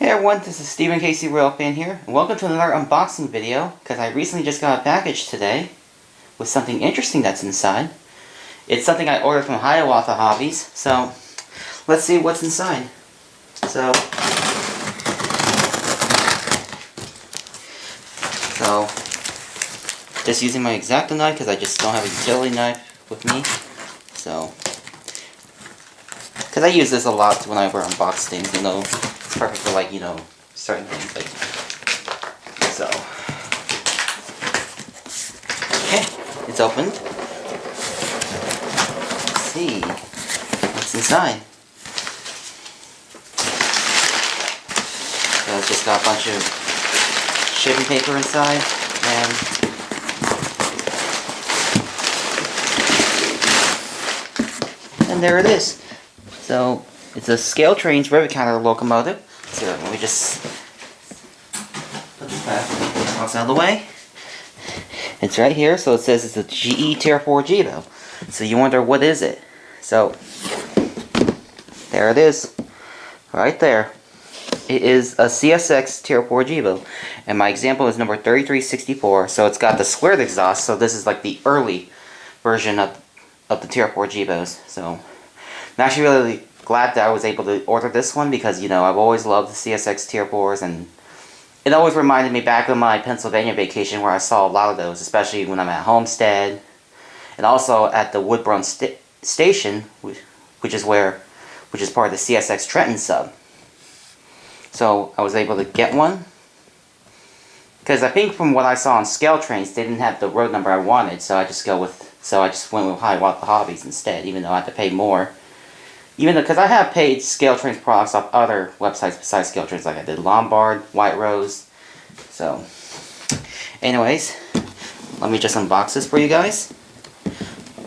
Hey everyone, this is Stephen Casey Railfan here, and welcome to another unboxing video, because I recently just got a package today with something interesting that's inside. It's something I ordered from Hiawatha Hobbies, so let's see what's inside. So just using my X-Acto knife, because I just don't have a utility knife with me, so because I use this a lot whenever I unbox things, you know. It's perfect for, like, you know, certain things, like, so. Okay, it's opened. Let's see what's inside. So it's just got a bunch of shipping paper inside, and there it is. So it's a ScaleTrains Rivet Counter locomotive. So let me just put this back out of the way. It's right here. So it says it's a GE Tier 4 GEVO. So you wonder, what is it? So there it is, right there. It is a CSX Tier 4 GEVO, and my example is number 3364. So it's got the squared exhaust. So this is like the early version of the Tier 4 GEVOs. So I'm actually really glad that I was able to order this one, because, you know, I've always loved the CSX Tier 4s, and it always reminded me back of my Pennsylvania vacation where I saw a lot of those, especially when I'm at Homestead, and also at the Woodburn Station, which is part of the CSX Trenton sub. So I was able to get one, because I think from what I saw on ScaleTrains, they didn't have the road number I wanted, so I just went with Hiawatha Hobbies instead, even though I had to pay more. Because I have paid ScaleTrains products off other websites besides ScaleTrains, like I did Lombard, White Rose. So, anyways, let me just unbox this for you guys,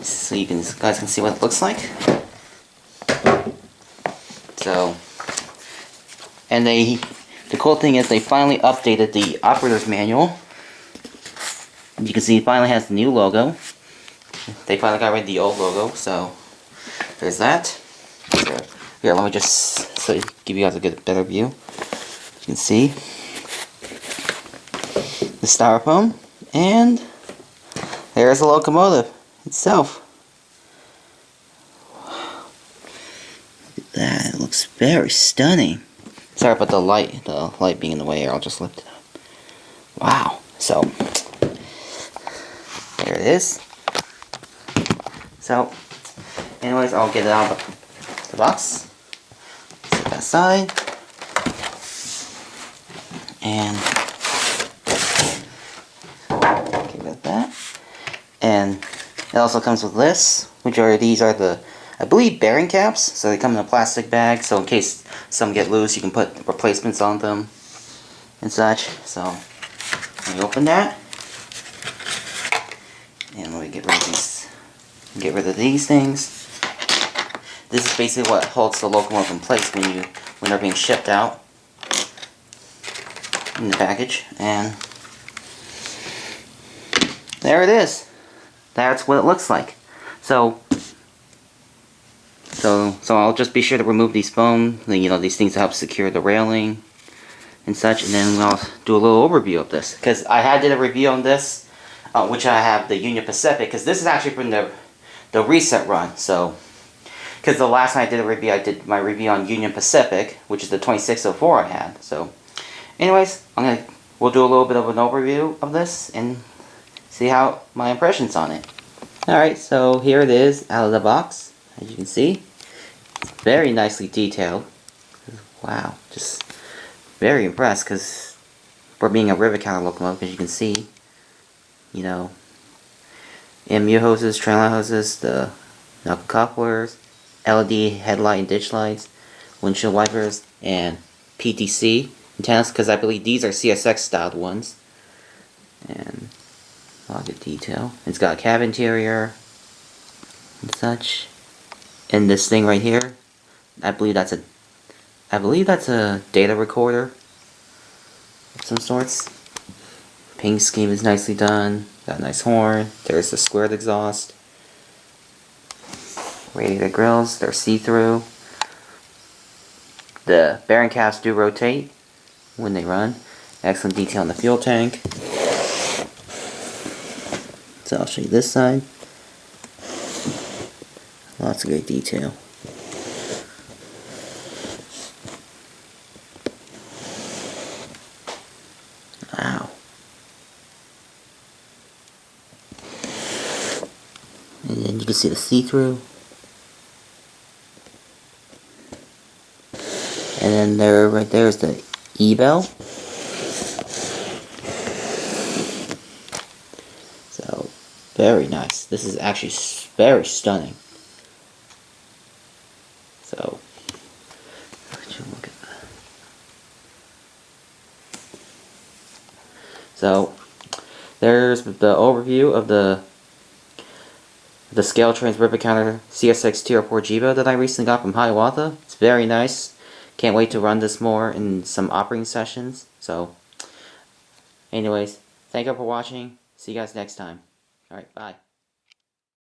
so you guys can see what it looks like. So, and the cool thing is they finally updated the operator's manual. You can see it finally has the new logo. They finally got rid of the old logo, so there's that. Here, let me just give you guys a better view. You can see the styrofoam, and there's the locomotive itself. Look at that, it looks very stunning. Sorry about the light being in the way here, I'll just lift it up. Wow, so there it is. So, anyways, I'll get it out of the box. Set that aside. And get rid of that. And it also comes with this, these are the, I believe, bearing caps. So they come in a plastic bag, so in case some get loose, you can put replacements on them and such. So let me open that. And let me get rid of these things. This is basically what holds the locomotive in place when they're being shipped out in the package. And there it is. That's what it looks like. So I'll just be sure to remove these foam, these things to help secure the railing and such, and then I'll do a little overview of this, because I did a review on this, which I have the Union Pacific, because this is actually from the reset run. So, because the last time I did a review, I did my review on Union Pacific, which is the 2604 I had. So, anyways, we'll do a little bit of an overview of this and see how my impressions on it. Alright, so here it is out of the box. As you can see, it's very nicely detailed. Wow, just very impressed, because for being a rivet counter locomotive, as you can see, MU hoses, train hoses, the knuckle couplers, LED headlight and ditch lights, windshield wipers, and PTC antennas, because I believe these are CSX styled ones. And a lot of good detail. It's got a cab interior and such. And this thing right here, I believe that's a data recorder of some sorts. Paint scheme is nicely done. Got a nice horn. There's the squared exhaust. Radiator grills, they're see-through. The bearing caps do rotate, when they run. Excellent detail in the fuel tank. So I'll show you this side. Lots of great detail. Wow. And then you can see the see-through. And then there, right there is the E-bell. So, very nice. This is actually very stunning. So, would you look at that? So, there's the overview of the ScaleTrains Rivet Counter CSX Tier 4 GEVO that I recently got from Hiawatha. It's very nice. Can't wait to run this more in some operating sessions. So, anyways, thank you for watching. See you guys next time. Alright, bye.